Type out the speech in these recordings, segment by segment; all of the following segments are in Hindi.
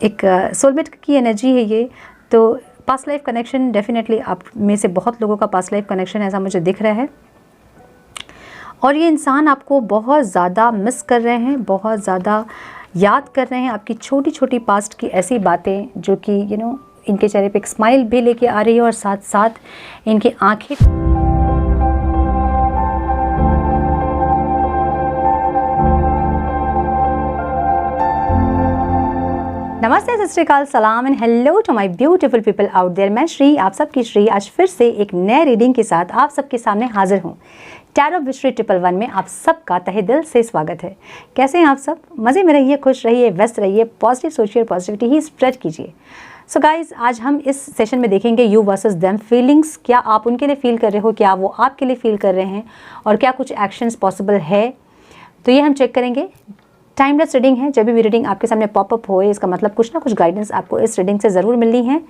एक सोलमेट की एनर्जी है ये। तो पास्ट लाइफ कनेक्शन डेफिनेटली आप में से बहुत लोगों का पास्ट लाइफ कनेक्शन ऐसा मुझे दिख रहा है, और ये इंसान आपको बहुत ज़्यादा मिस कर रहे हैं, बहुत ज़्यादा याद कर रहे हैं आपकी छोटी छोटी पास्ट की ऐसी बातें जो कि इनके चेहरे पे एक स्माइल भी लेके आ रही है, और साथ साथ इनकी आंखें। नमस्ते, सत श्री अकाल, सलाम and hello to my beautiful people out there. मैं श्री, आप सबकी श्री, आज फिर से एक नए रीडिंग के साथ आप सबके सामने हाजिर हूँ। टैरो विश्री 111 में आप सबका तहे दिल से स्वागत है। कैसे हैं आप सब? मज़े में रहिए, खुश रहिए, व्यस्त रहिए, पॉजिटिव सोचिए, पॉजिटिविटी ही स्प्रेड कीजिए। सो गाइज, आज हम इस सेशन में देखेंगे यू वर्सेस देम फीलिंग्स। क्या आप उनके लिए फील कर रहे हो, क्या वो आपके लिए फील कर रहे हैं, और क्या कुछ एक्शंस पॉसिबल है, तो ये हम चेक करेंगे। टाइमलेस रीडिंग है, जब भी रीडिंग आपके सामने पॉपअप होए इसका मतलब कुछ ना कुछ गाइडेंस आपको इस रीडिंग से ज़रूर मिलनी है।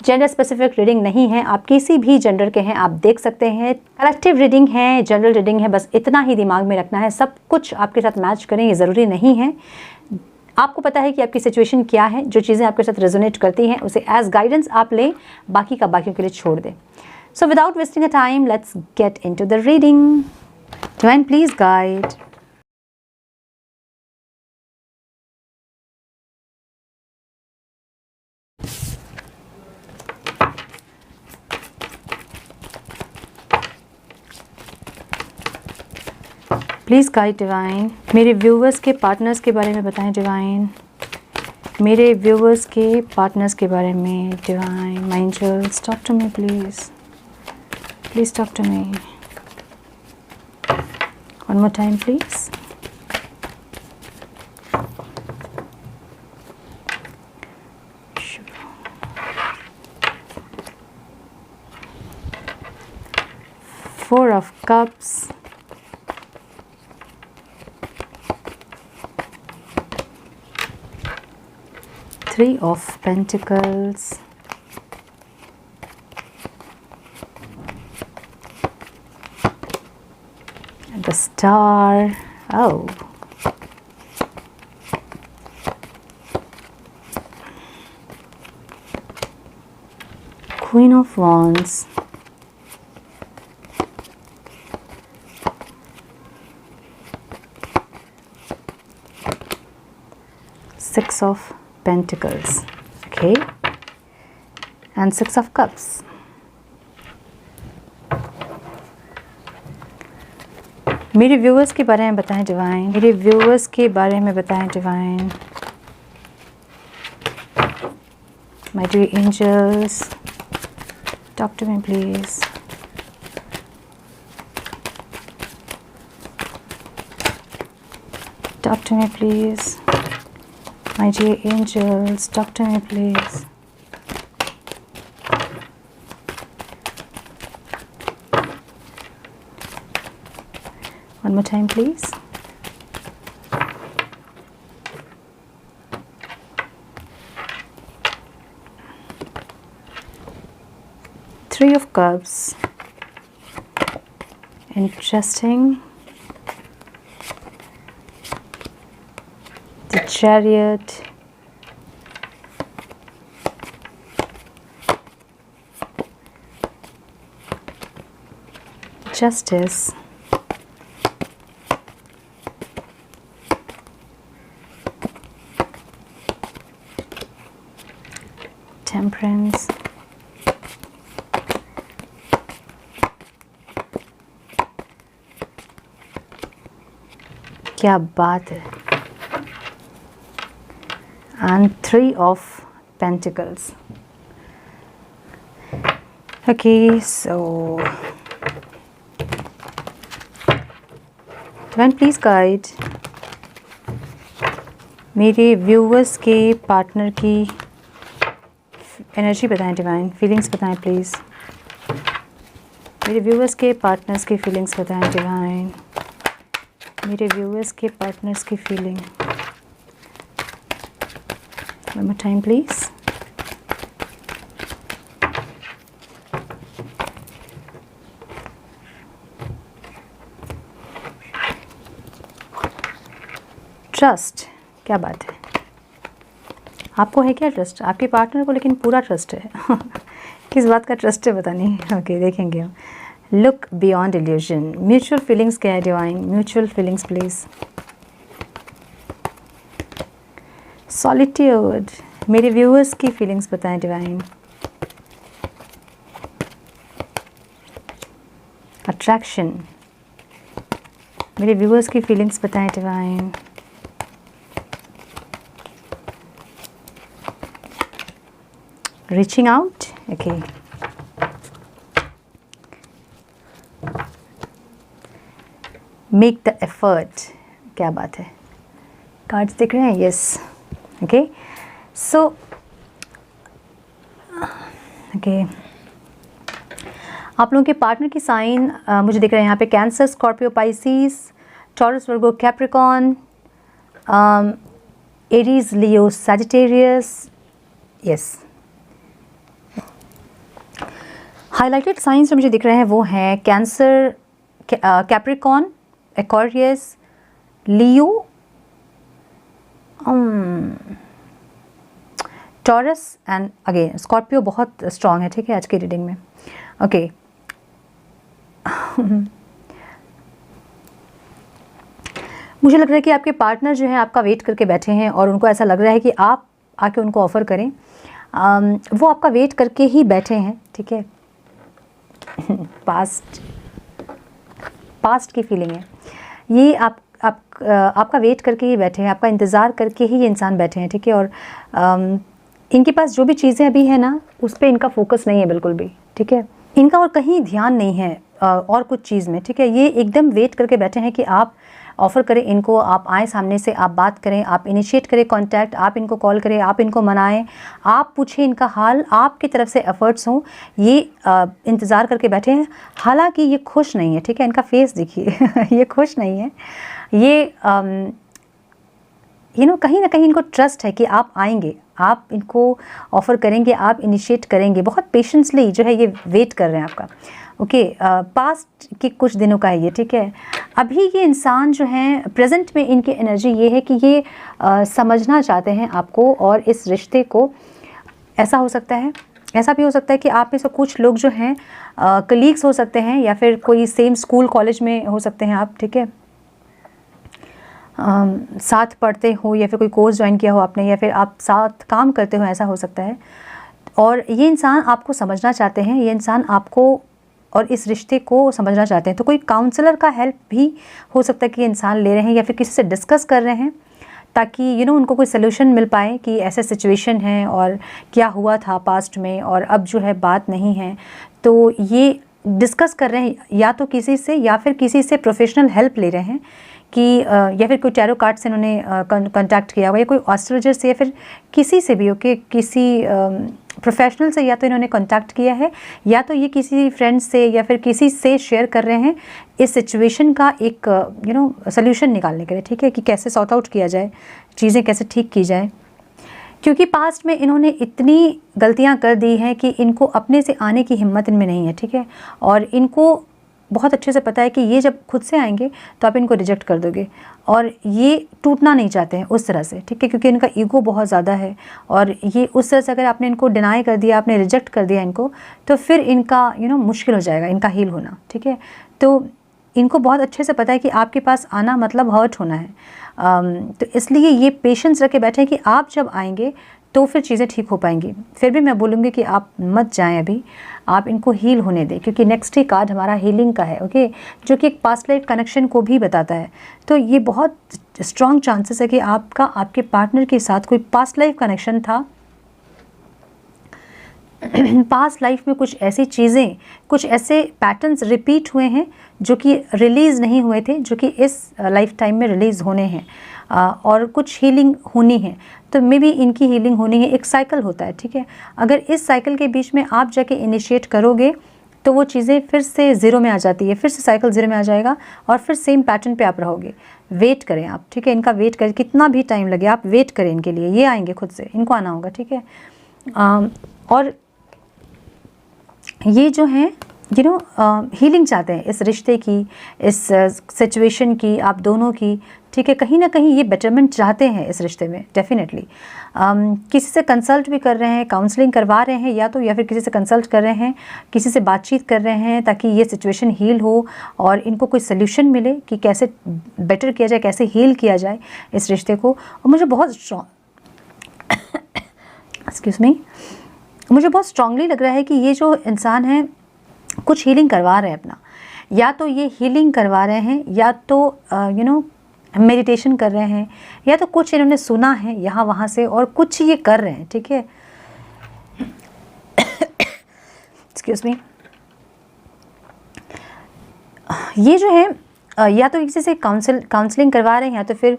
जेंडर स्पेसिफिक रीडिंग नहीं है, आप किसी भी जेंडर के हैं आप देख सकते हैं। कलेक्टिव रीडिंग है, जनरल रीडिंग है, बस इतना ही दिमाग में रखना है। सब कुछ आपके साथ मैच करें ये ज़रूरी नहीं है। आपको पता है कि आपकी सिचुएशन क्या है, जो चीज़ें आपके साथ रेजोनेट करती हैं उसे एज गाइडेंस आप लें, बाकी का बाकियों के लिए छोड़ दें। So without wasting a time let's get into the reading. Divine please guide. Please guide divine. मेरे व्यूवर्स के पार्टनर्स के बारे में बताएं डिवाइन। मेरे व्यूवर्स के पार्टनर्स के बारे में divine. My angels talk to me please, please talk to me. One more time please. Four of Cups, Three of Pentacles, and the Star. Oh, Queen of Wands, Six of Pentacles, okay, and Six of Cups. मेरे व्यूअर्स के बारे में बताएं डिवाइन। मेरे व्यूअर्स के बारे में बताएं divine. My dear angels talk to me please. Talk to me please. My dear angels, talk to me please. One more time please. Three of Cups. Interesting. The Chariot, Justice, Temperance, क्या बात है, and Three of Pentacles. Okay, so Divine please guide मेरे व्यूवर्स के पार्टनर की एनर्जी बताएं डिवाइन, फीलिंग्स बताएं प्लीज़। मेरे व्यूवर्स के पार्टनर्स की फीलिंग्स बताएं डिवाइन। मेरे व्यूवर्स के पार्टनर्स की feeling. One more time please. Trust, क्या बात है। आपको है क्या ट्रस्ट आपके पार्टनर को? लेकिन पूरा ट्रस्ट है किस बात का ट्रस्ट है पता नहीं। ओके देखेंगे हम। Look beyond illusion, mutual feelings क्या है divine? Mutual feelings please. Solitude, मेरे व्यूअर्स की फीलिंग्स बताएं डिवाइन। अट्रैक्शन, मेरे व्यूअर्स की फीलिंग्स बताएं divine. Reaching out, okay. Make the effort, क्या बात है, कार्ड्स दिख रहे हैं, यस, ओके। सो ओके, आप लोगों के पार्टनर की साइन मुझे दिख रहे हैं यहाँ पे कैंसर, स्कॉर्पियो, पाइसिस, टॉरस, वर्गो, कैप्रिकॉन, एरीज, लियो, सैजिटेरियस, यस। हाइलाइटेड साइंस जो मुझे दिख रहे हैं वो हैं cancer, Capricorn, Aquarius, Leo, taurus and again Scorpio बहुत स्ट्रॉन्ग है, ठीक है, आज की रीडिंग में, ओके। मुझे लग रहा है कि आपके पार्टनर जो है आपका वेट करके बैठे हैं और उनको ऐसा लग रहा है कि आप आके उनको ऑफ़र करें। वो आपका वेट करके ही बैठे हैं, ठीक है। पास्ट की फीलिंग है ये, आपका वेट करके ही बैठे हैं, आपका इंतज़ार करके ही ये इंसान बैठे हैं, ठीक है। और इनके पास जो भी चीज़ें अभी है ना उस पर इनका फोकस नहीं है बिल्कुल भी, ठीक है। इनका और कहीं ध्यान नहीं है और कुछ चीज़ में, ठीक है। ये एकदम वेट करके बैठे हैं कि आप ऑफ़र करें इनको, आप आएँ सामने से, आप बात करें, आप इनिशिएट करें कांटेक्ट, आप इनको कॉल करें, आप इनको मनाएं, आप पूछें इनका हाल, आपकी तरफ से एफ़र्ट्स हों। ये इंतज़ार करके बैठे हैं, हालांकि ये खुश नहीं है, ठीक है। इनका फेस देखिए ये खुश नहीं है, ये कहीं ना कहीं इनको ट्रस्ट है कि आप आएंगे, आप इनको ऑफ़र करेंगे, आप इनिशिएट करेंगे, बहुत पेशेंसली जो है ये वेट कर रहे हैं आपका, ओके। पास्ट के कुछ दिनों का है ये, ठीक है। अभी ये इंसान जो हैं प्रेजेंट में इनकी एनर्जी ये है कि ये समझना चाहते हैं आपको और इस रिश्ते को। ऐसा हो सकता है, ऐसा भी हो सकता है कि आप में से कुछ लोग जो हैं कलीग्स हो सकते हैं या फिर कोई सेम स्कूल कॉलेज में हो सकते हैं आप, ठीक है। साथ पढ़ते हो या फिर कोई कोर्स ज्वाइन किया हो आपने, या फिर आप साथ काम करते हो, ऐसा हो सकता है। और ये इंसान आपको समझना चाहते हैं, ये इंसान आपको और इस रिश्ते को समझना चाहते हैं। तो कोई काउंसलर का हेल्प भी हो सकता है कि ये इंसान ले रहे हैं या फिर किसी से डिस्कस कर रहे हैं ताकि उनको कोई सलूशन मिल पाए कि ऐसा सिचुएशन है और क्या हुआ था पास्ट में और अब जो है बात नहीं है। तो ये डिस्कस कर रहे हैं या तो किसी से या फिर किसी से प्रोफेशनल हेल्प ले रहे हैं कि या फिर कोई टैरो कार्ड से इन्होंने कांटेक्ट किया हुआ या कोई एस्ट्रोलॉजर से या फिर किसी से भी, ओके, किसी प्रोफेशनल से या तो इन्होंने कांटेक्ट किया है या तो ये किसी फ्रेंड से या फिर किसी से शेयर कर रहे हैं इस सिचुएशन का एक सल्यूशन निकालने के लिए, ठीक है, कि कैसे सॉर्ट आउट किया जाए, चीज़ें कैसे ठीक की जाए। क्योंकि पास्ट में इन्होंने इतनी गलतियां कर दी हैं कि इनको अपने से आने की हिम्मत इनमें नहीं है, ठीक है। और इनको बहुत अच्छे से पता है कि ये जब खुद से आएंगे तो आप इनको रिजेक्ट कर दोगे और ये टूटना नहीं चाहते हैं उस तरह से, ठीक है, क्योंकि इनका ईगो बहुत ज़्यादा है। और ये उस तरह से अगर आपने इनको डिनाई कर दिया, आपने रिजेक्ट कर दिया इनको, तो फिर इनका मुश्किल हो जाएगा इनका हील होना, ठीक है। तो इनको बहुत अच्छे से पता है कि आपके पास आना मतलब हर्ट होना है, तो इसलिए ये पेशेंस रख के बैठे हैं कि आप जब आएंगे तो फिर चीज़ें ठीक हो पाएंगी। फिर भी मैं बोलूँगी कि आप मत जाएं अभी, आप इनको हील होने दें, क्योंकि नेक्स्ट ही कार्ड हमारा हीलिंग का है, ओके, जो कि एक पास्ट लाइफ कनेक्शन को भी बताता है। तो ये बहुत स्ट्रॉन्ग चांसेस है कि आपका आपके पार्टनर के साथ कोई पास्ट लाइफ कनेक्शन था। पास्ट लाइफ में कुछ ऐसी चीज़ें, कुछ ऐसे पैटर्न्स रिपीट हुए हैं जो कि रिलीज़ नहीं हुए थे, जो कि इस लाइफ टाइम में रिलीज़ होने हैं और कुछ हीलिंग होनी है। तो मे बी इनकी हीलिंग होनी है, एक साइकिल होता है, ठीक है। अगर इस साइकिल के बीच में आप जाके इनिशिएट करोगे तो वो चीज़ें फिर से ज़ीरो में आ जाती है, फिर से साइकिल ज़ीरो में आ जाएगा और फिर सेम पैटर्न पे आप रहोगे। वेट करें आप, ठीक है, इनका वेट करें, कितना भी टाइम लगे आप वेट करें इनके लिए, ये आएंगे खुद से, इनको आना होगा, ठीक है। और ये जो हैं हीलिंग चाहते हैं इस रिश्ते की, इस सिचुएशन की, आप दोनों की। ठीक है, कहीं ना कहीं ये बेटरमेंट चाहते हैं इस रिश्ते में डेफिनेटली। किसी से कंसल्ट भी कर रहे हैं, काउंसलिंग करवा रहे हैं या फिर किसी से कंसल्ट कर रहे हैं, किसी से बातचीत कर रहे हैं ताकि ये सिचुएशन हील हो और इनको कोई सोल्यूशन मिले कि कैसे बेटर किया जाए, कैसे हील किया जाए इस रिश्ते को। और मुझे बहुत एक्सक्यूज़ मी, मुझे बहुत स्ट्रांगली लग रहा है कि ये जो इंसान है कुछ हीलिंग करवा रहे हैं अपना, या तो ये हीलिंग करवा रहे हैं या तो मेडिटेशन कर रहे हैं, या तो कुछ इन्होंने सुना है यहाँ वहाँ से और कुछ ये कर रहे हैं, ठीक है। एक्सक्यूज़ मी, ये जो है या तो किसी से काउंसलिंग करवा रहे हैं या तो फिर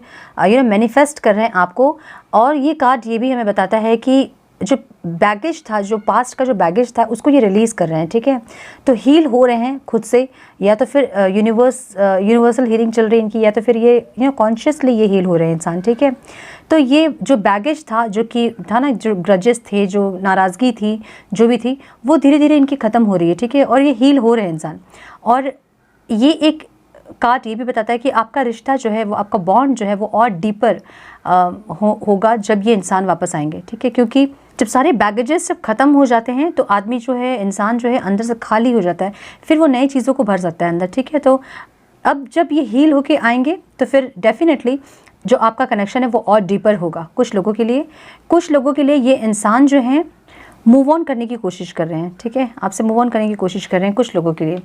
मैनिफेस्ट कर रहे हैं आपको। और ये कार्ड ये भी हमें बताता है कि जो बैगेज था, जो पास्ट का जो बैगेज था, उसको ये रिलीज़ कर रहे हैं, ठीक है। तो हील हो रहे हैं खुद से, या तो फिर यूनिवर्सल हीलिंग चल रही है इनकी, या तो फिर ये कॉन्शियसली ये हील हो रहे हैं इंसान, ठीक है। तो ये जो बैगेज था, जो कि था ना, जो ग्रजेस थे, जो नाराज़गी थी, जो भी थी, वो धीरे धीरे इनकी ख़त्म हो रही है, ठीक है। और ये हील हो रहे हैं इंसान। और ये एक कार्ड ये भी बताता है कि आपका रिश्ता जो है वो, आपका बॉन्ड जो है वो और डीपर होगा जब ये इंसान वापस आएंगे, ठीक है। क्योंकि जब सारे बैगेजेस जब ख़त्म हो जाते हैं तो आदमी जो है, इंसान जो है, अंदर से खाली हो जाता है, फिर वो नई चीज़ों को भर सकता है अंदर, ठीक है। तो अब जब ये हील होके आएंगे तो फिर डेफिनेटली जो आपका कनेक्शन है वो और डीपर होगा। कुछ लोगों के लिए ये इंसान जो है मूव ऑन करने की कोशिश कर रहे हैं, ठीक है, आपसे मूव ऑन करने की कोशिश कर रहे हैं कुछ लोगों के लिए।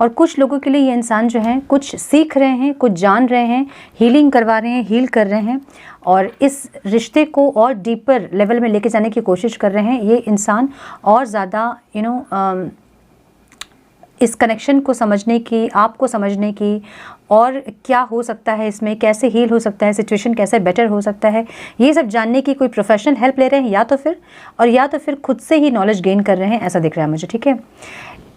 और कुछ लोगों के लिए ये इंसान जो है कुछ सीख रहे हैं, कुछ जान रहे हैं, हीलिंग करवा रहे हैं, हील कर रहे हैं और इस रिश्ते को और डीपर लेवल में लेके जाने की कोशिश कर रहे हैं। ये इंसान और ज़्यादा इस कनेक्शन को समझने की, आपको समझने की, और क्या हो सकता है इसमें, कैसे हील हो सकता है, सिचुएशन कैसे बेटर हो सकता है, ये सब जानने की कोई प्रोफेशनल हेल्प ले रहे हैं, या तो फिर खुद से ही नॉलेज गेन कर रहे हैं, ऐसा दिख रहा है मुझे, ठीक है।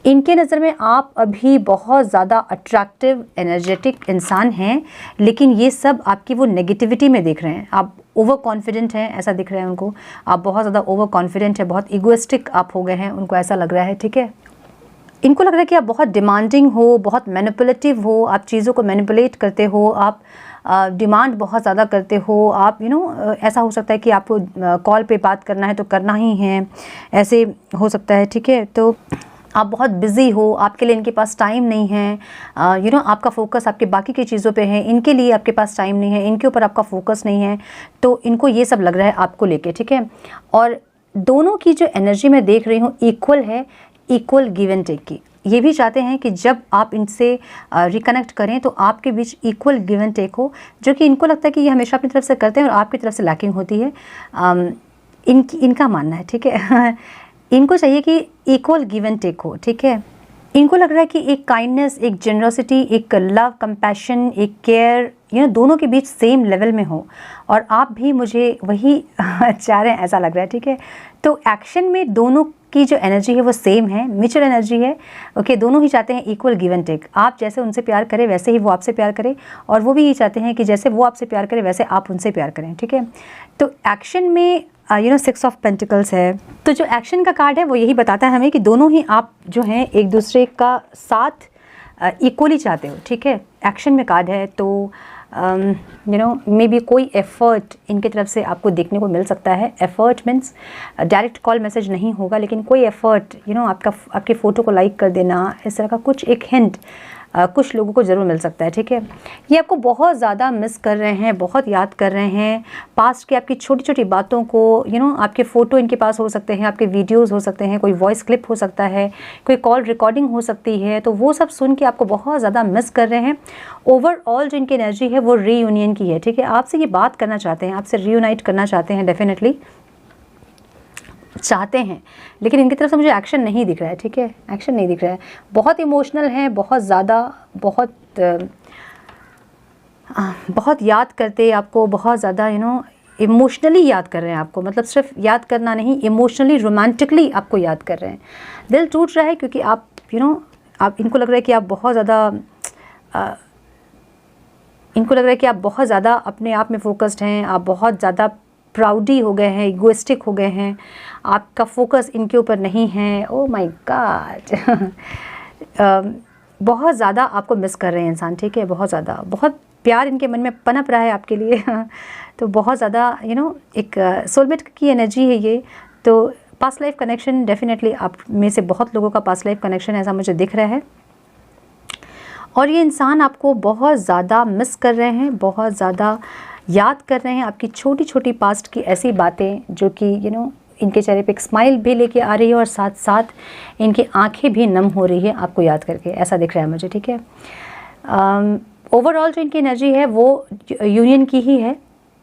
इनके नज़र में आप अभी बहुत ज़्यादा अट्रैक्टिव, एनर्जेटिक इंसान हैं, लेकिन ये सब आपकी वो नेगेटिविटी में देख रहे हैं। आप ओवर कॉन्फिडेंट हैं, ऐसा दिख रहा है उनको। आप बहुत ज़्यादा ओवर कॉन्फिडेंट है, बहुत ईगोइस्टिक आप हो गए हैं, उनको ऐसा लग रहा है, ठीक है। इनको लग रहा है कि आप बहुत डिमांडिंग हो, बहुत मैनिपुलेटिव हो, आप चीज़ों को मैनिपुलेट करते हो, आप डिमांड बहुत ज़्यादा करते हो, आप ऐसा हो सकता है कि आपको कॉल पे बात करना है तो करना ही है, ऐसे हो सकता है, ठीक है। तो आप बहुत बिज़ी हो, आपके लिए इनके पास टाइम नहीं है, आपका फोकस आपके बाकी की चीज़ों पे है, इनके लिए आपके पास टाइम नहीं है, इनके ऊपर आपका फोकस नहीं है, तो इनको ये सब लग रहा है आपको लेके, ठीक है। और दोनों की जो एनर्जी मैं देख रही हूँ इक्वल है, इक्वल गिव एंड टेक की। ये भी चाहते हैं कि जब आप इनसे रिकनेक्ट करें तो आपके बीच इक्वल गिव एंड टेक हो, जो कि इनको लगता है कि ये हमेशा अपनी तरफ से करते हैं और आपकी तरफ से लैकिंग होती है। इनका मानना है, ठीक है। इनको चाहिए कि इक्वल गिव एंड टेक हो, ठीक है। इनको लग रहा है कि एक काइंडनेस, एक जेनरोसिटी, एक लव, कंपैशन, एक केयर, दोनों के बीच सेम लेवल में हो, और आप भी मुझे वही चाह रहे हैं, ऐसा लग रहा है, ठीक है। तो एक्शन में दोनों की जो एनर्जी है वो सेम है, म्यूचुअल एनर्जी है, ओके। दोनों ही चाहते हैं इक्वल गिव एंड टेक। आप जैसे उनसे प्यार करें वैसे ही वो आपसे प्यार करें, और वो भी ये चाहते हैं कि जैसे वो आपसे प्यार करें वैसे आप उनसे प्यार करें, ठीक है। तो एक्शन में 6 ऑफ पेंटिकल्स है। तो जो एक्शन का कार्ड है वो यही बताता है हमें कि दोनों ही आप जो हैं एक दूसरे का साथ इक्वली चाहते हो, ठीक है। एक्शन में कार्ड है, तो मे बी कोई एफ़र्ट इनके तरफ से आपको देखने को मिल सकता है। Effort means direct call message नहीं होगा, लेकिन कोई एफ़र्ट, आपके फ़ोटो को लाइक कर देना, इस तरह का कुछ एक हिंट कुछ लोगों को ज़रूर मिल सकता है, ठीक है। ये आपको बहुत ज़्यादा मिस कर रहे हैं, बहुत याद कर रहे हैं पास्ट की आपकी छोटी छोटी बातों को। आपके फ़ोटो इनके पास हो सकते हैं, आपके वीडियोस हो सकते हैं, कोई वॉइस क्लिप हो सकता है, कोई कॉल रिकॉर्डिंग हो सकती है, तो वो सब सुन के आपको बहुत ज़्यादा मिस कर रहे हैं। ओवरऑल जो इनकी एनर्जी है वो रीयूनियन की है, ठीक है। आपसे ये बात करना चाहते हैं, आपसे रीयूनाइट करना चाहते हैं, डेफिनेटली चाहते हैं, लेकिन इनकी तरफ से मुझे एक्शन नहीं दिख रहा है, ठीक है। एक्शन नहीं दिख रहा है, बहुत इमोशनल है, बहुत ज़्यादा, बहुत याद करते आपको, बहुत ज़्यादा इमोशनली याद कर रहे हैं आपको, मतलब सिर्फ याद करना नहीं, इमोशनली, रोमांटिकली आपको याद कर रहे हैं। दिल टूट रहा है क्योंकि आप आप इनको लग रहा है कि आप बहुत ज़्यादा इनको लग रहा है कि आप बहुत ज़्यादा अपने आप में फोकस्ड हैं, आप बहुत ज़्यादा प्राउडी हो गए हैं, इगोइस्टिक हो गए हैं, आपका फोकस इनके ऊपर नहीं है। ओह माय गॉड बहुत ज़्यादा आपको मिस कर रहे हैं इंसान, ठीक है। बहुत ज़्यादा, बहुत प्यार इनके मन में पनप रहा है आपके लिए तो बहुत ज़्यादा एक सोलमेट की एनर्जी है ये। तो पास्ट लाइफ कनेक्शन डेफिनेटली आप में से बहुत लोगों का पास्ट लाइफ कनेक्शन ऐसा मुझे दिख रहा है। और ये इंसान आपको बहुत ज़्यादा मिस कर रहे हैं, बहुत ज़्यादा याद कर रहे हैं आपकी छोटी छोटी पास्ट की ऐसी बातें जो कि इनके चेहरे पे एक स्माइल भी लेके आ रही है और साथ साथ इनकी आंखें भी नम हो रही है आपको याद करके, ऐसा दिख रहा है मुझे। ठीक है, ओवरऑल जो इनकी एनर्जी है वो यूनियन की ही है।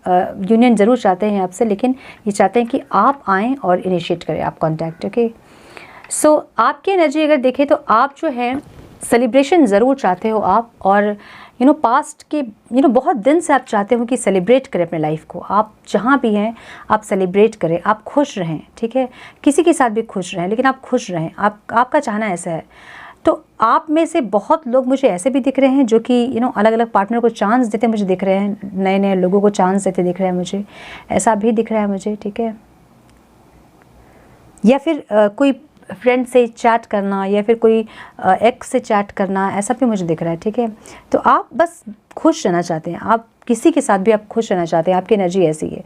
यूनियन ज़रूर चाहते हैं आपसे, लेकिन ये चाहते हैं कि आप आएँ और इनिशिएट करें आप कांटेक्ट। ओके, सो आपकी एनर्जी अगर देखें तो आप जो है सेलिब्रेशन ज़रूर चाहते हो आप, और पास्ट के बहुत दिन से आप चाहते हो कि सेलिब्रेट करें अपने लाइफ को। आप जहाँ भी हैं आप सेलिब्रेट करें, आप खुश रहें। ठीक है, किसी के साथ भी खुश रहें, लेकिन आप खुश रहें, आपका चाहना ऐसा है। तो आप में से बहुत लोग मुझे ऐसे भी दिख रहे हैं जो कि अलग अलग पार्टनर को चांस देते मुझे दिख रहे हैं, नए नए लोगों को चांस देते दिख रहे हैं मुझे, ऐसा भी दिख रहा है मुझे। ठीक है, या फिर कोई फ्रेंड से चैट करना या फिर कोई एक्स से चैट करना, ऐसा भी मुझे दिख रहा है। ठीक है, तो आप बस खुश रहना चाहते हैं, आप किसी के साथ भी आप खुश रहना चाहते हैं, आपकी एनर्जी ऐसी है।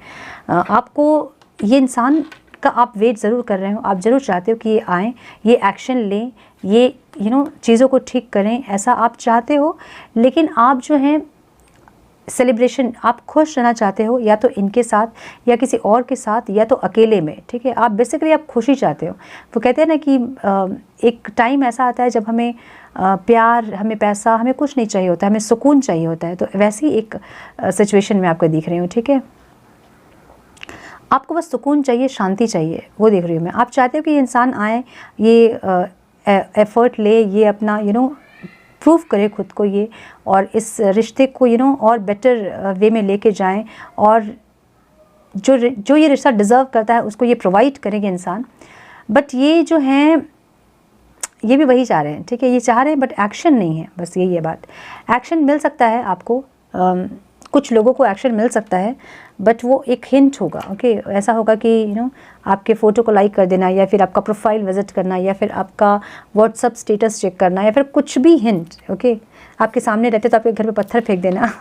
आपको ये इंसान का आप वेट ज़रूर कर रहे हो, आप ज़रूर चाहते हो कि ये आएँ, ये एक्शन लें, ये चीज़ों को ठीक करें, ऐसा आप चाहते हो। लेकिन आप जो हैं सेलिब्रेशन, आप खुश रहना चाहते हो, या तो इनके साथ या किसी और के साथ या तो अकेले में। ठीक है, आप बेसिकली आप खुशी चाहते हो। वो कहते हैं ना कि एक टाइम ऐसा आता है जब हमें प्यार, हमें पैसा, हमें कुछ नहीं चाहिए होता, हमें सुकून चाहिए होता है। तो वैसी एक सिचुएशन में आपको दिख रही हूँ। ठीक है, आपको बस सुकून चाहिए, शांति चाहिए, वो देख रही हूँ मैं। आप चाहते हो कि ये इंसान आए, ये एफ़र्ट ले, ये अपना प्रूव करे खुद को ये, और इस रिश्ते को और बेटर वे में लेके जाएं, और जो ये रिश्ता डिज़र्व करता है उसको ये प्रोवाइड करेंगे इंसान। बट ये जो हैं ये भी वही चाह रहे हैं। ठीक है, ये चाह रहे हैं बट एक्शन नहीं है, बस यही है बात। एक्शन मिल सकता है आपको, कुछ लोगों को एक्शन मिल सकता है, बट वो एक हिंट होगा। ओके, ऐसा होगा कि आपके फ़ोटो को लाइक कर देना, या फिर आपका प्रोफाइल विजिट करना, या फिर आपका व्हाट्सअप स्टेटस चेक करना, या फिर कुछ भी हिंट। ओके, आपके सामने रहते तो आपके घर पे पत्थर फेंक देना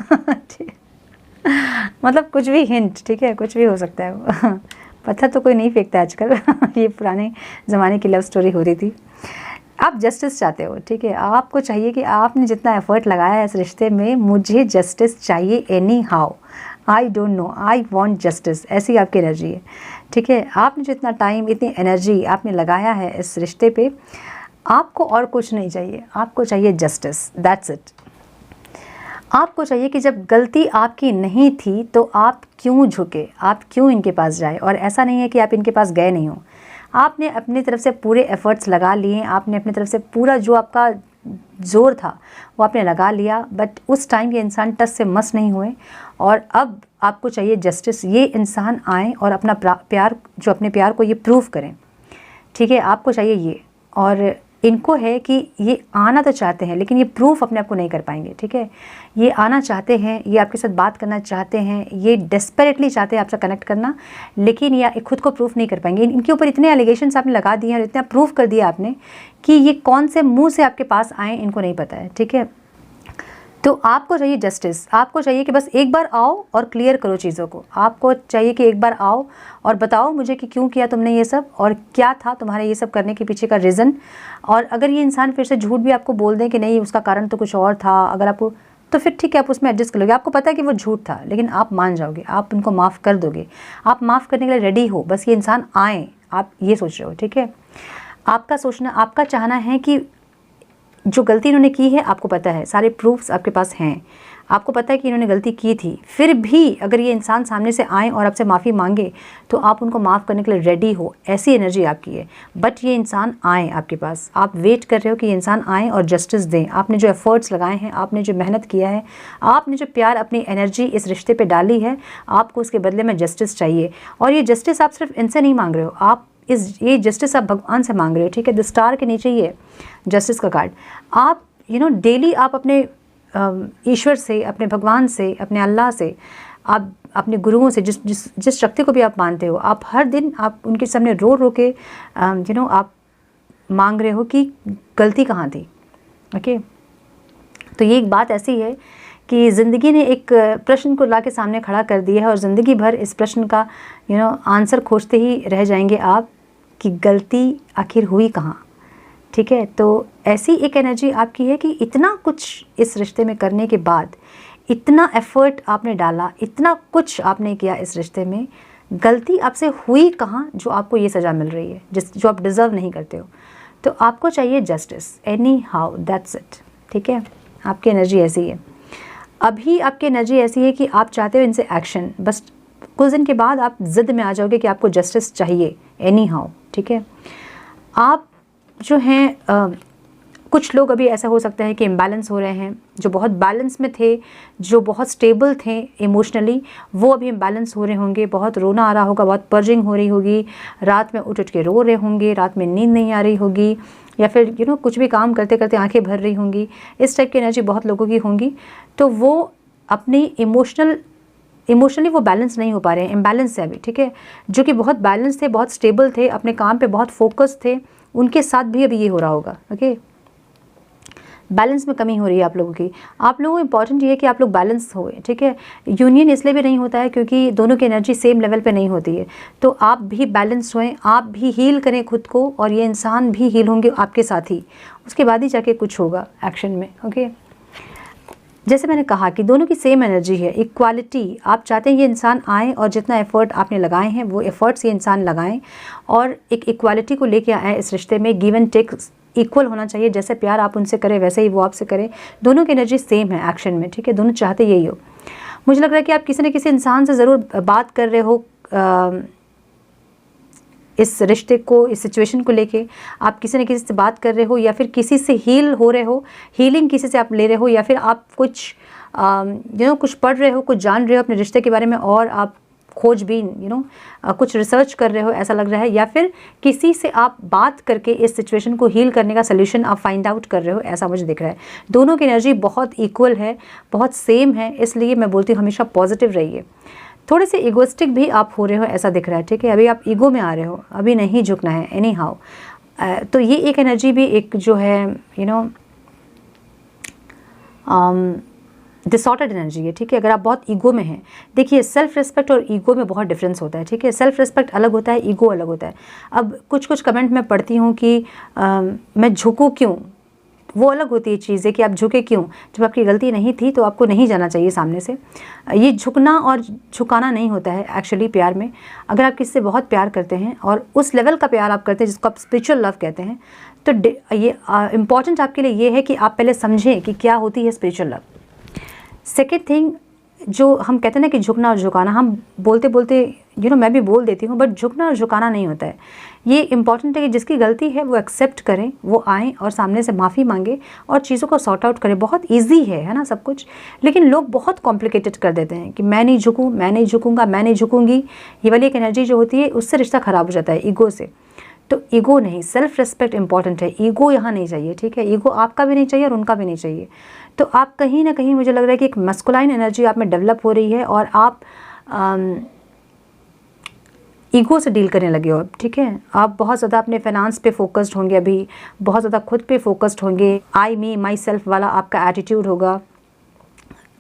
मतलब कुछ भी हिंट। ठीक है, कुछ भी हो सकता है पत्थर तो कोई नहीं फेंकता आजकल ये पुराने ज़माने की लव स्टोरी हो रही थी। आप जस्टिस चाहते हो। ठीक है, आपको चाहिए कि आपने जितना एफर्ट लगाया है इस रिश्ते में, मुझे जस्टिस चाहिए any how, I don't know, I want justice, ऐसी आपकी एनर्जी है। ठीक है, आपने जो इतना टाइम, इतनी एनर्जी आपने लगाया है इस रिश्ते पे, आपको और कुछ नहीं चाहिए, आपको चाहिए जस्टिस, दैट्स इट। आपको चाहिए कि जब गलती आपकी नहीं थी तो आप क्यों झुके, आप क्यों इनके पास जाए। और ऐसा नहीं है कि आप इनके पास गए नहीं हो, आपने अपनी तरफ से पूरे एफ़र्ट्स लगा लिए, आपने अपनी तरफ से पूरा जो आपका ज़ोर था वो आपने लगा लिया, बट उस टाइम ये इंसान टस से मस नहीं हुए। और अब आपको चाहिए जस्टिस, ये इंसान आए और अपना प्यार, जो अपने प्यार को ये प्रूव करें। ठीक है, आपको चाहिए ये, और इनको है कि ये आना तो चाहते हैं लेकिन ये प्रूफ अपने आप को नहीं कर पाएंगे। ठीक है, ये आना चाहते हैं, ये आपके साथ बात करना चाहते हैं, ये डेस्परेटली चाहते हैं आपसे कनेक्ट करना, लेकिन ये खुद को प्रूफ नहीं कर पाएंगे। इनके ऊपर इतने एलिगेशंस आपने लगा दिए और इतना प्रूफ कर दिया आपने कि ये कौन से मुंह से आपके पास आए इनको नहीं पता है। ठीक है, तो आपको चाहिए जस्टिस, आपको चाहिए कि बस एक बार आओ और क्लियर करो चीज़ों को। आपको चाहिए कि एक बार आओ और बताओ मुझे कि क्यों किया तुमने ये सब, और क्या था तुम्हारे ये सब करने के पीछे का रीज़न। और अगर ये इंसान फिर से झूठ भी आपको बोल दें कि नहीं उसका कारण तो कुछ और था, अगर आपको, तो फिर ठीक है, आप उसमें एडजस्ट कर लोगे। आपको पता है कि वो झूठ था, लेकिन आप मान जाओगे, आप उनको माफ़ कर दोगे, आप माफ़ करने के लिए रेडी हो, बस ये इंसान आए, आप ये सोच रहे हो। ठीक है, आपका सोचना, आपका चाहना है कि जो गलती इन्होंने की है, आपको पता है, सारे प्रूफ्स आपके पास हैं, आपको पता है कि इन्होंने गलती की थी, फिर भी अगर ये इंसान सामने से आए और आपसे माफ़ी मांगे तो आप उनको माफ़ करने के लिए रेडी हो, ऐसी एनर्जी आपकी है। बट ये इंसान आए आपके पास, आप वेट कर रहे हो कि ये इंसान आए और जस्टिस दें। आपने जो एफर्ट्स लगाए हैं, आपने जो मेहनत किया है, आपने जो प्यार, अपनी एनर्जी इस रिश्ते पर डाली है, आपको उसके बदले में जस्टिस चाहिए। और ये जस्टिस आप सिर्फ इनसे नहीं मांग रहे हो, आप ये जस्टिस आप भगवान से मांग रहे हो। ठीक है, द स्टार के नीचे ये जस्टिस का कार्ड। आप डेली आप अपने ईश्वर से, अपने भगवान से, अपने अल्लाह से, आप अपने गुरुओं से, जिस शक्ति को भी आप मानते हो, आप हर दिन आप उनके सामने रो रो के आप मांग रहे हो कि गलती कहाँ थी। ओके, तो ये एक बात ऐसी है कि ज़िंदगी ने एक प्रश्न को ला के सामने खड़ा कर दिया है और ज़िंदगी भर इस प्रश्न का आंसर खोजते ही रह जाएंगे आप कि गलती आखिर हुई कहाँ। ठीक है, तो ऐसी एक एनर्जी आपकी है कि इतना कुछ इस रिश्ते में करने के बाद, इतना एफर्ट आपने डाला, इतना कुछ आपने किया इस रिश्ते में, गलती आपसे हुई कहाँ जो आपको ये सज़ा मिल रही है जो आप डिज़र्व नहीं करते हो। तो आपको चाहिए justice any how, that's it. ठीक है, आपकी एनर्जी ऐसी है, अभी आपकी एनर्जी ऐसी है कि आप चाहते हो इनसे एक्शन, बस कुछ दिन के बाद आप ज़िद में आ जाओगे कि आपको जस्टिस चाहिए एनी हाउ। ठीक है, आप जो हैं कुछ लोग अभी ऐसा हो सकता है कि इम्बैलेंस हो रहे हैं, जो बहुत बैलेंस में थे, जो बहुत स्टेबल थे इमोशनली, वो अभी इम्बैलेंस हो रहे होंगे, बहुत रोना आ रहा होगा, बहुत पर्जिंग हो रही होगी, रात में उठ उठ के रो रहे होंगे, रात में नींद नहीं आ रही होगी, या फिर कुछ भी काम करते करते आंखें भर रही होंगी। इस टाइप की एनर्जी बहुत लोगों की होंगी। तो वो अपनी इमोशनली वो बैलेंस नहीं हो पा रहे हैं, इम्बैलेंस है अभी। ठीक है, जो कि बहुत बैलेंस थे, बहुत स्टेबल थे, अपने काम पे बहुत फोकस थे, उनके साथ भी अभी ये हो रहा होगा। ओके, बैलेंस में कमी हो रही है आप लोगों की। आप लोगों को इंपॉर्टेंट ये है कि आप लोग बैलेंस हो। ठीक है, यूनियन इसलिए भी नहीं होता है क्योंकि दोनों की एनर्जी सेम लेवल पे नहीं होती है। तो आप भी बैलेंस होएं, आप भी हील करें खुद को, और ये इंसान भी हील होंगे आपके साथ ही, उसके बाद ही जाके कुछ होगा एक्शन में। ओके, जैसे मैंने कहा कि दोनों की सेम एनर्जी है, इक्वालिटी। आप चाहते हैं ये इंसान आए और जितना एफर्ट आपने लगाए हैं वो एफर्ट्स ये इंसान लगाएं और एक इक्वालिटी को लेके आए इस रिश्ते में। गिव एंड टेक इक्वल होना चाहिए, जैसे प्यार आप उनसे करें वैसे ही वो आपसे करें। दोनों की एनर्जी सेम है एक्शन में। ठीक है, दोनों चाहते यही हो। मुझे लग रहा है कि आप किसी न किसी इंसान से ज़रूर बात कर रहे हो इस रिश्ते को, इस सिचुएशन को लेके आप किसी न किसी से बात कर रहे हो, या फिर किसी से हील हो रहे हो, हीलिंग किसी से आप ले रहे हो, या फिर आप कुछ कुछ पढ़ रहे हो, कुछ जान रहे हो अपने रिश्ते के बारे में, और आप खोजबीन कुछ रिसर्च कर रहे हो ऐसा लग रहा है, या फिर किसी से आप बात करके इस सिचुएशन को हील करने का सोल्यूशन आप फाइंड आउट कर रहे हो, ऐसा मुझे दिख रहा है। दोनों की एनर्जी बहुत इक्वल है, बहुत सेम है, इसलिए मैं बोलती हूँ हमेशा पॉजिटिव रहिए। थोड़े से इगोइस्टिक भी आप हो रहे हो ऐसा दिख रहा है। ठीक है, अभी आप ईगो में आ रहे हो, अभी नहीं झुकना है एनी हाउ। तो ये एक एनर्जी भी एक जो है डिसऑर्डर्ड एनर्जी है। ठीक है, अगर आप बहुत ईगो में हैं, देखिए सेल्फ रिस्पेक्ट और ईगो में बहुत डिफरेंस होता है। ठीक है, सेल्फ रिस्पेक्ट अलग होता है, ईगो अलग होता है। अब कुछ कमेंट मैं पढ़ती हूँ कि मैं झुकूँ क्यों, वो अलग होती है चीज़ है कि आप झुके क्यों। जब आपकी गलती नहीं थी तो आपको नहीं जाना चाहिए सामने से। ये झुकना और झुकाना नहीं होता है एक्चुअली प्यार में। अगर आप किसी से बहुत प्यार करते हैं और उस लेवल का प्यार आप करते हैं जिसको आप स्पिरिचुअल लव कहते हैं, तो ये इम्पॉर्टेंट आपके लिए ये है कि आप पहले समझें कि क्या होती है स्पिरिचुअल लव। सेकेंड थिंग, जो हम कहते हैं ना कि झुकना और झुकाना, हम बोलते बोलते मैं भी बोल देती हूँ, बट झुकना और झुकाना नहीं होता है। ये इंपॉर्टेंट है कि जिसकी गलती है वो एक्सेप्ट करें, वो आएँ और सामने से माफ़ी मांगे और चीज़ों को सॉर्ट आउट करें। बहुत ईजी है ना सब कुछ, लेकिन लोग बहुत कॉम्प्लिकेटेड कर देते हैं कि मैं नहीं झुकूँ, मैं नहीं झुकूँगा, मैं नहीं झुकूँगी। ये वाली एक एनर्जी जो होती है उससे रिश्ता ख़राब हो जाता है ईगो से। तो ईगो नहीं, सेल्फ रिस्पेक्ट इंपॉर्टेंट है, ईगो यहाँ नहीं चाहिए। ठीक है, ईगो आपका भी नहीं चाहिए और उनका भी नहीं चाहिए। तो आप कहीं ना कहीं मुझे लग रहा है कि एक मस्कुलाइन एनर्जी आप में डेवलप हो रही है और आप ईगो से डील करने लगे हो अब। ठीक है, आप बहुत ज़्यादा अपने फाइनेंस पे फोकस्ड होंगे, अभी बहुत ज़्यादा खुद पे फोकस्ड होंगे, आई मी माई सेल्फ वाला आपका एटीट्यूड होगा।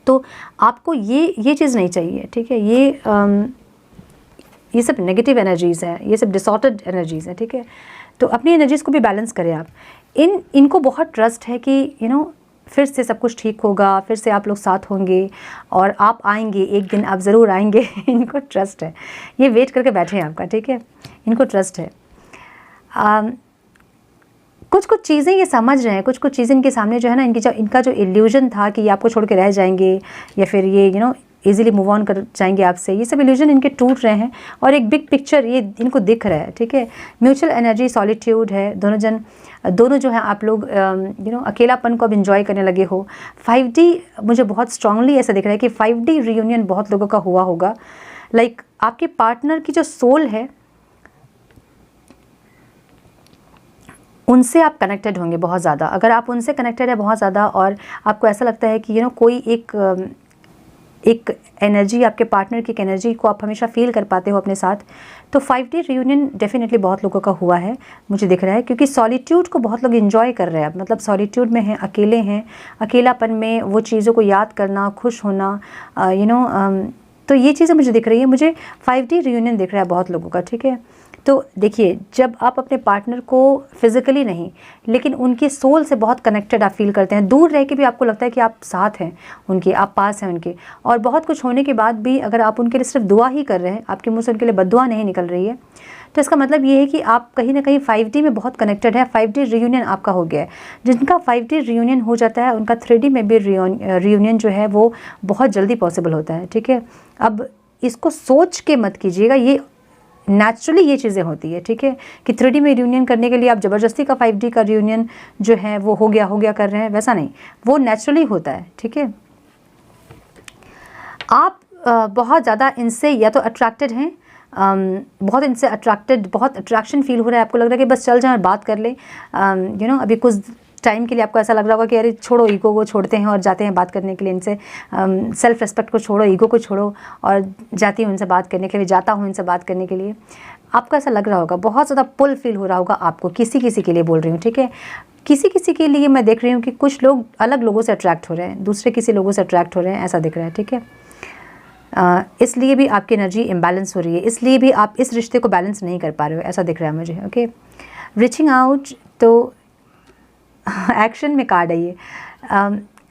तो आपको ये चीज़ नहीं चाहिए। ठीक है, ये सब नेगेटिव एनर्जीज़ हैं, ये सब डिसऑर्डर्ड एनर्जीज़ हैं। ठीक है, तो अपनी एनर्जीज़ को भी बैलेंस करें आप। इनको बहुत ट्रस्ट है कि फिर से सब कुछ ठीक होगा, फिर से आप लोग साथ होंगे और आप आएंगे, एक दिन आप ज़रूर आएंगे। इनको ट्रस्ट है, ये वेट करके बैठे हैं आपका। ठीक है, इनको ट्रस्ट है। कुछ चीज़ें ये समझ रहे हैं, कुछ चीज़ें इनके सामने जो है ना, इनका जो इल्यूजन था कि ये आपको छोड़ के रह जाएंगे या फिर ये इजीली मूव ऑन कर जाएंगे आपसे, ये सब इल्यूजन इनके टूट रहे हैं और एक बिग पिक्चर ये इनको दिख रहा है। ठीक है, म्यूचुअल एनर्जी, सॉलिट्यूड है, दोनों जो है आप लोग अकेलापन को अब इंजॉय करने लगे हो। 5D मुझे बहुत स्ट्रांगली ऐसा दिख रहा है कि 5D रियूनियन बहुत लोगों का हुआ होगा। लाइक आपके पार्टनर की जो सोल है उनसे आप कनेक्टेड होंगे बहुत ज़्यादा। अगर आप उनसे कनेक्टेड है बहुत ज़्यादा और आपको ऐसा लगता है कि कोई एक एक एनर्जी, आपके पार्टनर की एक एनर्जी को आप हमेशा फील कर पाते हो अपने साथ। तो 5D रियूनियन डेफिनेटली बहुत लोगों का हुआ है, मुझे दिख रहा है, क्योंकि सॉलिट्यूड को बहुत लोग एंजॉय कर रहे हैं। मतलब सॉलिट्यूड में हैं, अकेले हैं, अकेलापन में वो चीज़ों को याद करना, खुश होना, तो ये चीज़ें मुझे दिख रही है। मुझे 5D रियूनियन दिख रहा है बहुत लोगों का, ठीक है। तो देखिए, जब आप अपने पार्टनर को फिज़िकली नहीं लेकिन उनके सोल से बहुत कनेक्टेड आप फील करते हैं, दूर रह के भी आपको लगता है कि आप साथ हैं उनके, आप पास हैं उनके, और बहुत कुछ होने के बाद भी अगर आप उनके लिए सिर्फ दुआ ही कर रहे हैं, आपके मुँह से उनके लिए बद्दुआ नहीं निकल रही है, तो इसका मतलब ये है कि आप कहीं ना कहीं 5D में बहुत कनेक्टेड है। 5D रियूनियन आपका हो गया है। जिनका 5D रियूनियन हो जाता है उनका 3D में भी रियूनियन जो है वो बहुत जल्दी पॉसिबल होता है, ठीक है। अब इसको सोच के मत कीजिएगा, ये नेचुरली ये चीज़ें होती है, ठीक है, कि 3D में रियूनियन करने के लिए आप ज़बरदस्ती का 5D का रियूनियन जो है वो हो गया कर रहे हैं, वैसा नहीं, वो नेचुरली होता है, ठीक है। आप बहुत ज़्यादा इनसे या तो अट्रैक्टेड हैं, बहुत इनसे अट्रैक्टेड, बहुत अट्रैक्शन फील हो रहा है, आपको लग रहा है कि बस चल जाएं और बात कर लें, अभी कुछ टाइम के लिए आपको ऐसा लग रहा होगा कि अरे छोड़ो, ईगो को छोड़ते हैं और जाते हैं बात करने के लिए इनसे, सेल्फ रिस्पेक्ट को छोड़ो, ईगो को छोड़ो, और जाती हूँ इनसे बात करने के लिए, जाता हूँ इनसे बात करने के लिए। आपको ऐसा लग रहा होगा, बहुत ज़्यादा पुल फील हो रहा होगा आपको, किसी के लिए बोल रही हूँ, ठीक है। किसी के लिए मैं देख रही हूँ कि कुछ लोग अलग लोगों से अट्रैक्ट हो रहे हैं, दूसरे किसी लोगों से अट्रैक्ट हो रहे हैं, ऐसा दिख रहा है, ठीक है। इसलिए भी आपकी एनर्जी इम्बैलेंस हो रही है, इसलिए भी आप इस रिश्ते को बैलेंस नहीं कर पा रहे हो, ऐसा दिख रहा है मुझे, ओके। रीचिंग आउट, तो एक्शन में कार्ड है ये।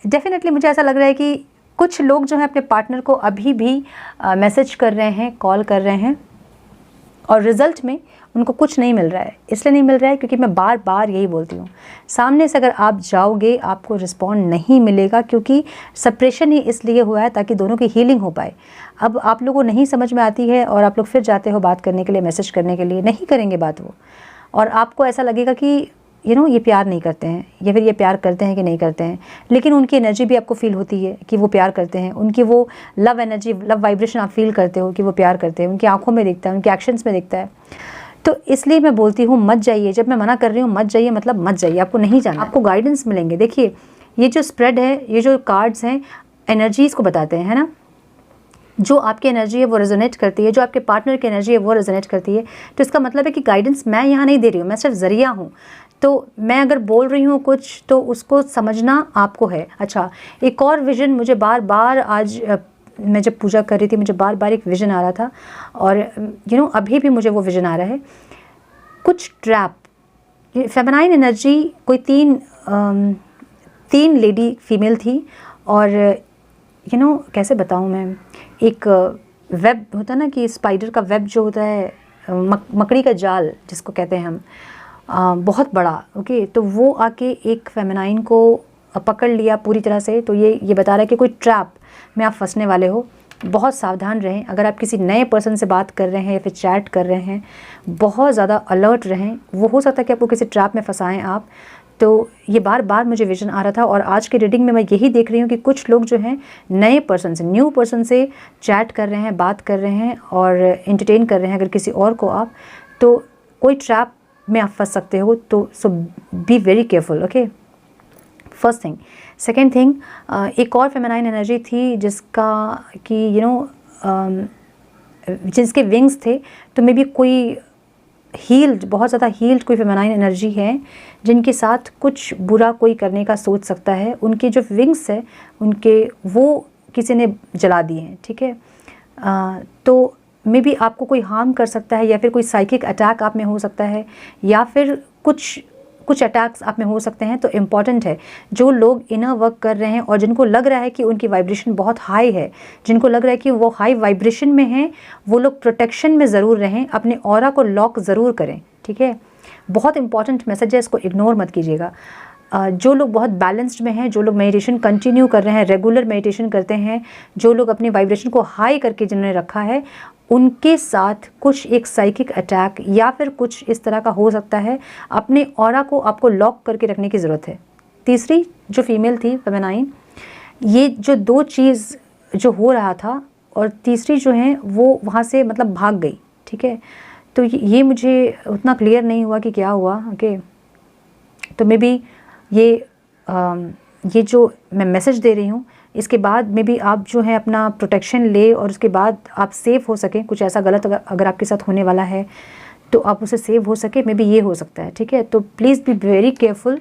डेफिनेटली मुझे ऐसा लग रहा है कि कुछ लोग जो हैं अपने पार्टनर को अभी भी मैसेज कर रहे हैं, कॉल कर रहे हैं, और रिज़ल्ट में उनको कुछ नहीं मिल रहा है। इसलिए नहीं मिल रहा है क्योंकि मैं बार बार यही बोलती हूँ, सामने से अगर आप जाओगे आपको रिस्पॉन्ड नहीं मिलेगा, क्योंकि सेपरेशन ही इसलिए हुआ है ताकि दोनों की हीलिंग हो पाए। अब आप लोगों को नहीं समझ में आती है और आप लोग फिर जाते हो बात करने के लिए, मैसेज करने के लिए, नहीं करेंगे बात वो, और आपको ऐसा लगेगा कि ये प्यार नहीं करते हैं, या फिर ये प्यार करते हैं कि नहीं करते हैं, लेकिन उनकी एनर्जी भी आपको फील होती है कि वो प्यार करते हैं, उनकी वो लव एनर्जी, लव वाइब्रेशन आप फील करते हो कि वो प्यार करते हैं, उनकी आंखों में दिखता है, उनके एक्शंस में दिखता है। तो इसलिए मैं बोलती हूँ मत जाइए। जब मैं मना कर रही हूँ मत जाइए, मतलब मत जाइए, आपको नहीं जाना, आपको गाइडेंस मिलेंगे। देखिए, ये जो स्प्रेड है, ये जो कार्ड्स हैं, एनर्जीज़ को बताते हैं, है ना। जो आपकी एनर्जी है वो रेजोनेट करती है, जो आपके पार्टनर की एनर्जी है वो रेजोनेट करती है। तो इसका मतलब है कि गाइडेंस मैं यहाँ नहीं दे रही हूँ, मैं सिर्फ ज़रिया हूँ। तो मैं अगर बोल रही हूँ कुछ तो उसको समझना आपको है। अच्छा, एक और विज़न मुझे बार बार आज मैं जब पूजा कर रही थी मुझे बार बार एक विज़न आ रहा था, और अभी भी मुझे वो विज़न आ रहा है। कुछ ट्रैप, फेमिनाइन एनर्जी, कोई तीन लेडी फीमेल थी, और कैसे बताऊँ मैं, एक वेब होता है ना, कि स्पाइडर का वेब जो होता है, मकड़ी का जाल जिसको कहते हैं हम, बहुत बड़ा, ओके। तो वो आके एक फेमिनाइन को पकड़ लिया पूरी तरह से। तो ये बता रहा है कि कोई ट्रैप में आप फंसने वाले हो, बहुत सावधान रहें। अगर आप किसी नए पर्सन से बात कर रहे हैं या फिर चैट कर रहे हैं, बहुत ज़्यादा अलर्ट रहें, वो हो सकता है कि आपको किसी ट्रैप में फंसाएं आप। तो ये बार बार मुझे विजन आ रहा था, और आज के रीडिंग में मैं यही देख रही हूँ कि कुछ लोग जो हैं नए पर्सन से, न्यू पर्सन से चैट कर रहे हैं, बात कर रहे हैं और एंटरटेन कर रहे हैं अगर किसी और को आप, तो कोई ट्रैप में आप फंस सकते हो। तो so be very careful, okay. First thing. Second thing, एक और फेमिनाइन एनर्जी थी जिसका कि जिसके विंग्स थे, तो मे बी कोई हील्ड, बहुत ज़्यादा हील्ड कोई फेमिनाइन एनर्जी है जिनके साथ कुछ बुरा कोई करने का सोच सकता है। उनके जो विंग्स है उनके, वो किसी ने जला दिए हैं, ठीक है। तो मे बी आपको कोई हार्म कर सकता है, या फिर कोई साइकिक अटैक आप में हो सकता है, या फिर कुछ अटैक्स आप में हो सकते हैं। तो इम्पॉर्टेंट है, जो लोग इनर वर्क कर रहे हैं और जिनको लग रहा है कि उनकी वाइब्रेशन बहुत हाई है, जिनको लग रहा है कि वो हाई वाइब्रेशन में हैं, वो लोग प्रोटेक्शन में ज़रूर रहें, अपने ऑरा को लॉक ज़रूर करें, ठीक है। बहुत इंपॉर्टेंट मैसेज है, इसको इग्नोर मत कीजिएगा। जो लोग बहुत बैलेंस्ड में हैं, जो लोग मेडिटेशन कंटिन्यू कर रहे हैं, रेगुलर मेडिटेशन करते हैं, जो लोग अपनी वाइब्रेशन को हाई करके जिन्होंने रखा है, उनके साथ कुछ एक साइकिक अटैक या फिर कुछ इस तरह का हो सकता है। अपने ऑरा को आपको लॉक करके रखने की ज़रूरत है। तीसरी जो फीमेल थी फेमिनाइन, ये जो दो चीज़ जो हो रहा था, और तीसरी जो है वो वहाँ से मतलब भाग गई, ठीक है। तो ये मुझे उतना क्लियर नहीं हुआ कि क्या हुआ, ओके। तो मे बी ये जो मैं मैसेज दे रही हूँ, इसके बाद में भी आप जो है अपना प्रोटेक्शन ले और उसके बाद आप सेफ़ हो सकें। कुछ ऐसा गलत अगर आपके साथ होने वाला है तो आप उससे सेव हो सके, मे बी ये हो सकता है, ठीक है। तो प्लीज़ बी वेरी केयरफुल।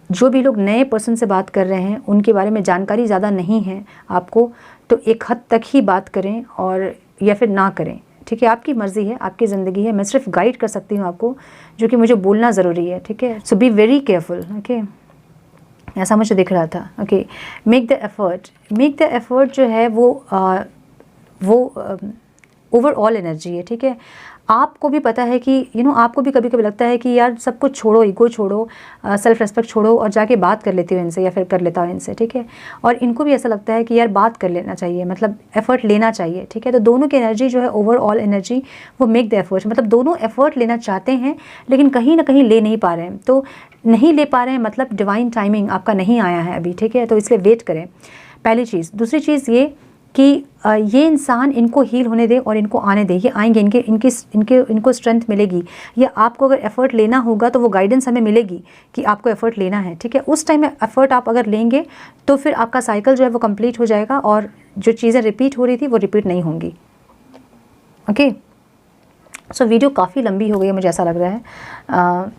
जो भी लोग नए पर्सन से बात कर रहे हैं उनके बारे में जानकारी ज़्यादा नहीं है आपको, तो एक हद तक ही बात करें और या फिर ना करें, ठीक है। आपकी मर्ज़ी है, आपकी ज़िंदगी है, मैं सिर्फ गाइड कर सकती हूँ आपको, जो कि मुझे बोलना ज़रूरी है, ठीक है। सो बी वेरी केयरफुल, ओके। ऐसा मुझे दिख रहा था, ओके। मेक द एफ़र्ट जो है वो ओवरऑल एनर्जी है, ठीक है। आपको भी पता है कि आपको भी कभी कभी लगता है कि यार सब कुछ छोड़ो, ईगो छोड़ो, सेल्फ रेस्पेक्ट छोड़ो और जाके बात कर लेती हो इनसे या फिर कर लेता हो इनसे, ठीक है। और इनको भी ऐसा लगता है कि यार बात कर लेना चाहिए, मतलब एफ़र्ट लेना चाहिए, ठीक है। तो दोनों की एनर्जी जो है ओवरऑल एनर्जी वो मेक द एफ़र्ट, मतलब दोनों एफ़र्ट लेना चाहते हैं लेकिन कहीं ना कहीं ले नहीं पा रहे हैं। तो नहीं ले पा रहे हैं मतलब डिवाइन टाइमिंग आपका नहीं आया है अभी, ठीक है। तो इसलिए वेट करें, पहली चीज़। दूसरी चीज़ ये कि ये इंसान इनको हील होने दे और इनको आने दे, ये आएंगे, इनको स्ट्रेंथ मिलेगी। या आपको अगर एफ़र्ट लेना होगा तो वो गाइडेंस हमें मिलेगी कि आपको एफ़र्ट लेना है, ठीक है। उस टाइम में एफ़र्ट आप अगर लेंगे तो फिर आपका साइकिल जो है वो कंप्लीट हो जाएगा और जो चीज़ें रिपीट हो रही थी वो रिपीट नहीं होंगी, ओके। सो वीडियो काफ़ी लंबी हो गई है, मुझे ऐसा लग रहा है।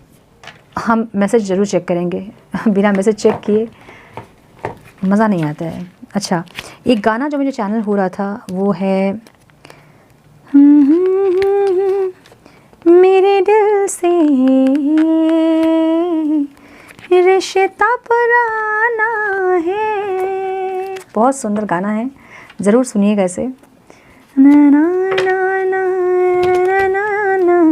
हम मैसेज ज़रूर चेक करेंगे, बिना मैसेज चेक किए मज़ा नहीं आता है। अच्छा, एक गाना जो मुझे चैनल हो रहा था वो है मेरे दिल से रिश्ता पुराना है, बहुत सुंदर गाना है, ज़रूर सुनिएगा इसे। ना ना ना ना ना ना ना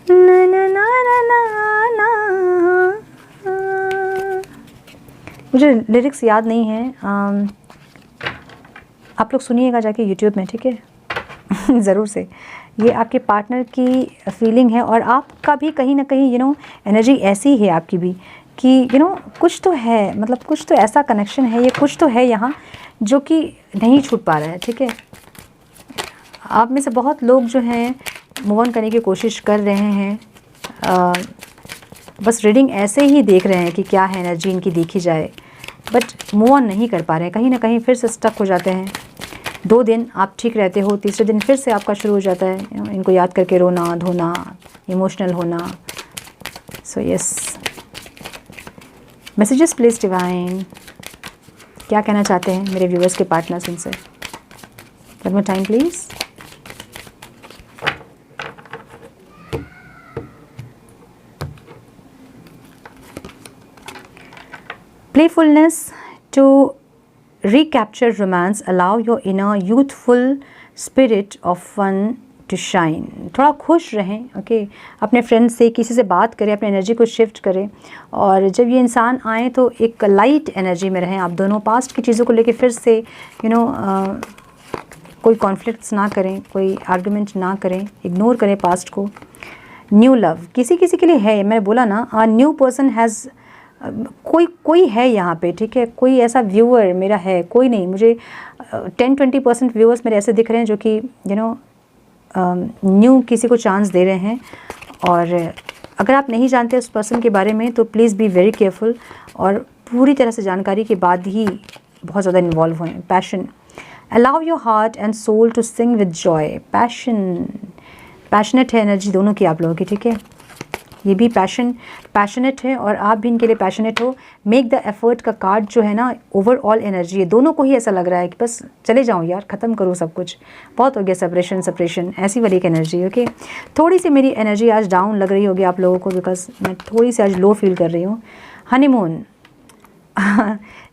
ना ना ना ना। मुझे लिरिक्स याद नहीं है, आप लोग सुनिएगा जाके यूट्यूब में, ठीक है। ज़रूर से ये आपके पार्टनर की फीलिंग है और आपका भी कहीं ना कहीं एनर्जी ऐसी है आपकी भी कि कुछ तो है, मतलब कुछ तो ऐसा कनेक्शन है, ये कुछ तो है यहाँ जो कि नहीं छूट पा रहा है, ठीक है। आप में से बहुत लोग जो हैं मूव ऑन करने की कोशिश कर रहे हैं, बस रीडिंग ऐसे ही देख रहे हैं कि क्या है एनर्जी इनकी देखी जाए, बट मूव ऑन नहीं कर पा रहे हैं, कहीं ना कहीं फिर से स्टक हो जाते हैं। 2 दिन आप ठीक रहते हो, तीसरे दिन फिर से आपका शुरू हो जाता है इनको याद करके रोना धोना, इमोशनल होना। So yes, messages please divine, क्या कहना चाहते हैं मेरे व्यूअर्स के पार्टनर्स इनसे? One more time please. Playfulness to recapture romance, allow your inner youthful spirit of fun to shine। थोड़ा खुश रहें, ओके। अपने फ्रेंड्स से, किसी से बात करें, अपनी एनर्जी को शिफ्ट करें और जब ये इंसान आए तो एक लाइट एनर्जी में रहें। आप दोनों पास्ट की चीज़ों को लेके फिर से कोई कॉन्फ्लिक्ट्स ना करें, कोई आर्गुमेंट ना करें, इग्नोर करें पास्ट को। न्यू लव किसी किसी के लिए है, मैंने बोला ना, न्यू पर्सन हैज़, कोई है यहाँ पे, ठीक है। कोई ऐसा व्यूअर मेरा है, कोई नहीं, मुझे 10-20% व्यूअर्स मेरे ऐसे दिख रहे हैं जो कि न्यू किसी को चांस दे रहे हैं। और अगर आप नहीं जानते उस पर्सन के बारे में तो प्लीज़ बी वेरी केयरफुल और पूरी तरह से जानकारी के बाद ही बहुत ज़्यादा इन्वॉल्व हों। Passion, allow your heart and soul to sing with joy. Passionate है एनर्जी दोनों की आप लोगों की, ठीक है। ये भी पैशनेट है और आप भी इनके लिए पैशनेट हो। मेक द एफर्ट का कार्ड जो है ना, ओवरऑल एनर्जी है, दोनों को ही ऐसा लग रहा है कि बस चले जाऊँ यार, ख़त्म करो सब कुछ, बहुत हो गया सेपरेशन, ऐसी वाली एक एनर्जी, ओके। थोड़ी सी मेरी एनर्जी आज डाउन लग रही होगी आप लोगों को, बिकॉज मैं थोड़ी सी आज लो फील कर रही हूँ। हनीमून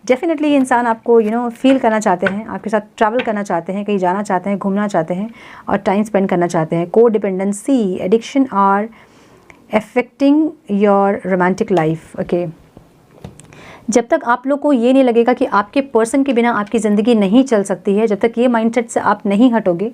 डेफिनेटली ये इंसान आपको फील करना चाहते हैं, आपके साथ ट्रैवल करना चाहते हैं, कहीं जाना चाहते हैं, घूमना चाहते हैं और टाइम स्पेंड करना चाहते हैं। को dependency, addiction are affecting your romantic life, okay. जब तक आप लोग को ये नहीं लगेगा कि आपके पर्सन के बिना आपकी ज़िंदगी नहीं चल सकती है, जब तक ये माइंडसेट से आप नहीं हटोगे,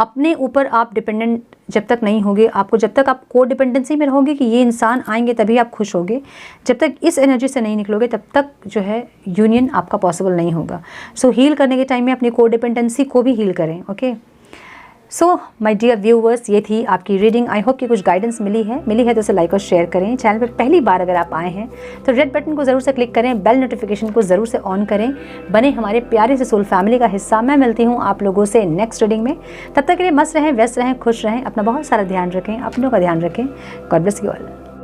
अपने ऊपर आप डिपेंडेंट जब तक नहीं होगे, आपको जब तक आप को डिपेंडेंसी में रहोगे कि ये इंसान आएंगे तभी आप खुश होगे, जब तक इस एनर्जी से नहीं निकलोगे तब तक जो है यूनियन आपका पॉसिबल नहीं होगा। सो हील करने के टाइम में अपनी को डिपेंडेंसी को भी हील करें, okay. So my dear viewers, ये थी आपकी रीडिंग। आई होप कि कुछ गाइडेंस मिली है तो इसे लाइक और शेयर करें। चैनल पर पहली बार अगर आप आए हैं तो रेड बटन को ज़रूर से क्लिक करें, बेल नोटिफिकेशन को ज़रूर से ऑन करें, बने हमारे प्यारे से सोल फैमिली का हिस्सा। मैं मिलती हूँ आप लोगों से नेक्स्ट रीडिंग में। तब तक के लिए मस्त रहें, व्यस्त रहें, खुश रहें, अपना बहुत सारा ध्यान रखें, अपनों का ध्यान रखें। God bless you all.